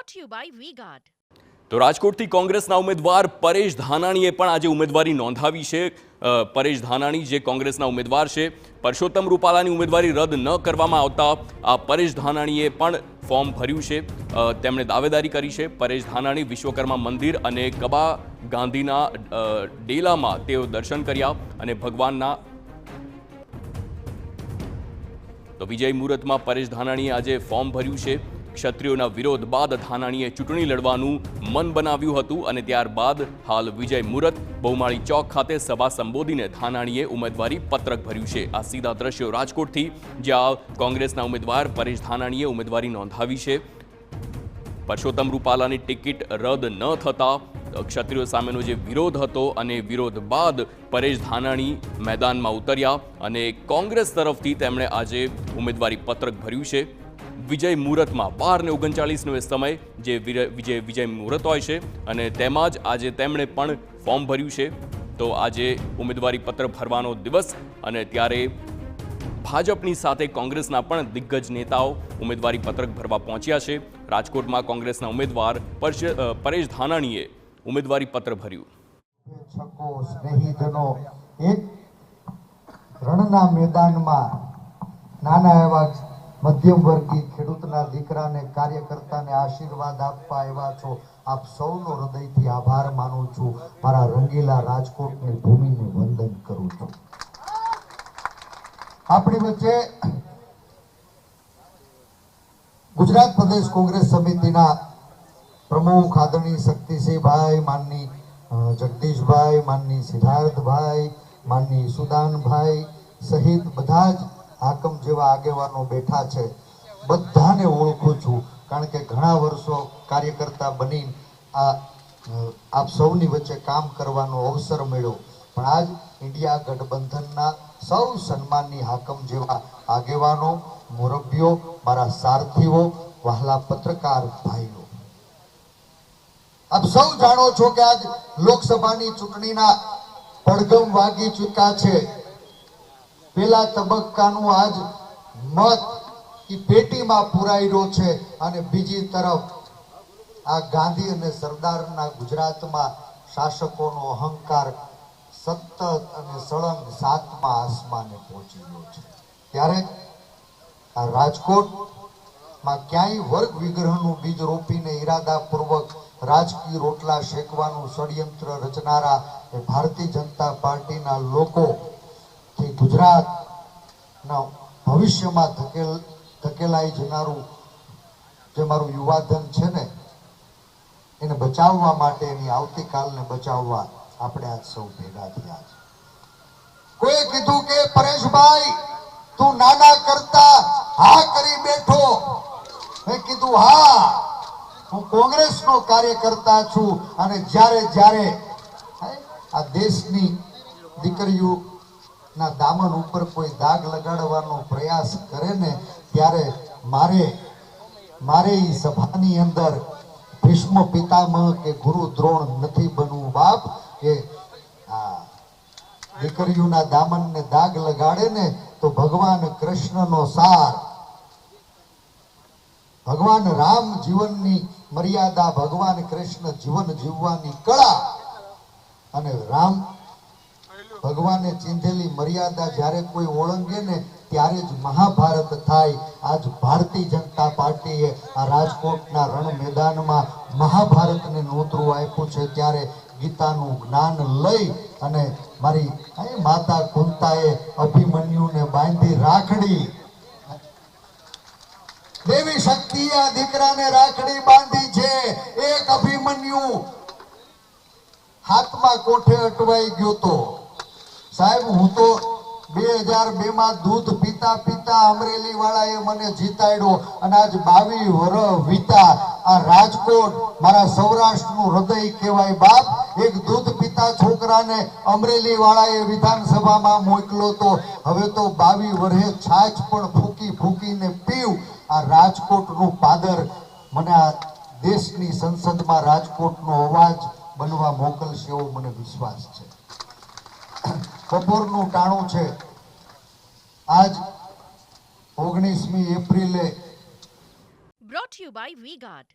brought to you by V-Guard. તો રાજકોટથી કોંગ્રેસના ઉમેદવાર પરેશ ધાનાણીએ પણ આજે ઉમેદવારી નોંધાવી છે। પરેશ ધાનાણી જે કોંગ્રેસના ઉમેદવાર છે, પરસોત્તમ રૂપાલાની ઉમેદવારી રદ ન કરવામાં આવતા આ પરેશ ધાનાણીએ પણ ફોર્મ ભર્યું છે। તેમણે દાવેદારી કરી છે। પરેશ ધાનાણી વિશ્વકર્મા મંદિર અને કબા ગાંધીના ડેલામાં તેઓ દર્શન કર્યા અને ભગવાનના તો વિજય મુહૂર્તમાં પરેશ ધાનાણીએ આજે ફોર્મ ભર્યું છે। ક્ષત્રિયોના વિરોધ બાદ ધાનાણીએ ચૂંટણી લડવાનું મન બનાવ્યું હતું અને ત્યારબાદ હાલ વિજય મુહૂર્ત બહુમાળી ચોક ખાતે સભા સંબોધીને ધાનાણીએ ઉમેદવારી પત્રક ભર્યું છે। આ સીધા દ્રશ્યો રાજકોટથી, જ્યાં કોંગ્રેસના ઉમેદવાર પરેશ ધાનાણીએ ઉમેદવારી નોંધાવી છે। પરસોત્તમ રૂપાલાની ટિકિટ રદ ન થતા ક્ષત્રિયો સામેનો જે વિરોધ હતો અને વિરોધ બાદ પરેશ ધાનાણી મેદાનમાં ઉતર્યા અને કોંગ્રેસ તરફથી તેમણે આજે ઉમેદવારી પત્રક ભર્યું છે। વિજય મુહૂર્તમાં 12:39નો સમય જે વિજય મુહૂર્ત હોય છે અને તેમાં જ આજે તેમણે પણ ફોર્મ ભર્યું છે। તો આજે ઉમેદવારી પત્ર ભરવાનો દિવસ અને ત્યારે ભાજપની સાથે કોંગ્રેસના પણ દિગ્ગજ નેતાઓ ઉમેદવારી પત્રક ભરવા પહોંચ્યા છે। રાજકોટમાં કોંગ્રેસના ઉમેદવાર પરેશ ધાનાણીએ ઉમેદવારી પત્ર ભર્યું। સ્નેહીજનો એક રણના મેદાનમાં નાના એવા મધ્યમ વર્ગી ખેડૂતના દીકરાને કાર્યકર્તાને આશીર્વાદ આપવા આવ્યા છો। આપ સૌનો હૃદયથી આભાર માનું છું। મારા રંગીલા રાજકોટની ભૂમિને વંદન કરું છું। આપણી વચ્ચે ગુજરાત પ્રદેશ કોંગ્રેસ સમિતિના પ્રમુખ આદરણીય શક્તિસિંહભાઈ, માનની જગદીશભાઈ, માનની સિદ્ધાર્થભાઈ, માનની સુદાનભાઈ સહિત બધા જ હાકમ જેવા આગેવાનો બેઠા છે। બધાને ઓળખું છું, કારણ કે ઘણા વર્ષો કાર્યકર્તા બની આપ સૌની વચ્ચે કામ કરવાનો અવસર મળ્યો। પણ આજ ઇન્ડિયા ગઠબંધનના સૌ સન્માનની હાકમ જેવા આગેવાનો, મુરબ્બીઓ, મારા સારથીઓ, વહાલા પત્રકાર ભાઈઓ, આપ સૌ જાણો છો કે આજ લોકસભાની ચૂંટણીના પડઘમ વાગી ચૂક્યા છે। પહેલા તબક્કાનું આજ મત એ પેટીમાં પુરાઈ રહ્યો છે અને બીજી તરફ આ ગાંધી અને સરદારના ગુજરાતમાં શાસકોનો અહંકાર સતત અને સળંગ 7મા આસમાને પહોંચી ગયો છે। ત્યારે આ રાજકોટમાં ક્યાંય વર્ગ વિગ્રહનું બીજ રોપીને ઈરાદાપૂર્વક રાજકીય રોટલા શેકવાનું ષડયંત્ર રચનારા એ ભારતીય જનતા પાર્ટીના લોકો ગુજરાતના ભવિષ્યમાં ધકેલાઈ જનારું જે મારું યુવાધન છે ને, એને બચાવવા માટે, એની આવતીકાલને બચાવવા આપણે આજ સૌ ભેગા થયા છે। કોઈ કીધું કે પરેશભાઈ તું નાના કરતા હા કરી બેઠો। મેં કીધું હા, હું કોંગ્રેસનો કાર્યકર્તા છું અને જ્યારે આ દેશની દીકરીઓ ના દામન ઉપર કોઈ દાગ લગાડવાનો પ્રયાસ કરે ને, ત્યારે મારે ઈ સભાની અંદર ભીષ્મ પિતામહ કે ગુરુ દ્રોણ નથી બનવું બાપ। કે દીકરીઓના દામનને દાગ લગાડે ને તો ભગવાન કૃષ્ણનો સાર, ભગવાન રામ જીવનની મર્યાદા, ભગવાન કૃષ્ણ જીવન જીવવાની કળા અને રામ ભગવાને ચીંધેલી મર્યાદા જ્યારે કોઈ ઓળંગે ને ત્યારે જ મહાભારત થાય। આજ ભારતીય જનતા પાર્ટીએ આ રાજકોટના રણ મેદાનમાં મહાભારતને નોતરું આપ્યું છે। ત્યારે ગીતાનું જ્ઞાન લઈ અને મારી માતા કુંતાએ અભિમન્યુને બાંધી રાખડી, દેવી શક્તિએ દીકરાને રાખડી બાંધી છે। એક અભિમન્યુ હાથમાં કોઠે અટવાઈ ગયો તો સાહેબ, હું તો 2002માં દૂધ પીતા પીતા અમરેલી વાળાએ મને જીતાડ્યો અને આજ 22 વર્ષ વીતા આ રાજકોટ મારા સૌરાષ્ટ્રનું હૃદય કહેવાય બાપ। એક દૂધ પીતા છોકરાને અમરેલી વાળાએ વિધાનસભામાં મોકલ્યો તો હવે તો 22 વર્ષે છાછ પણ ફૂકી ફૂકીને પીવ। આ રાજકોટનું પાદર મને આ દેશની સંસદમાં રાજકોટનો અવાજ બનવા મોકલશે એવો મને વિશ્વાસ છે। બપોરનું ટાણું છે। આજ 19મી એપ્રિલે Brought to you by V-Guard.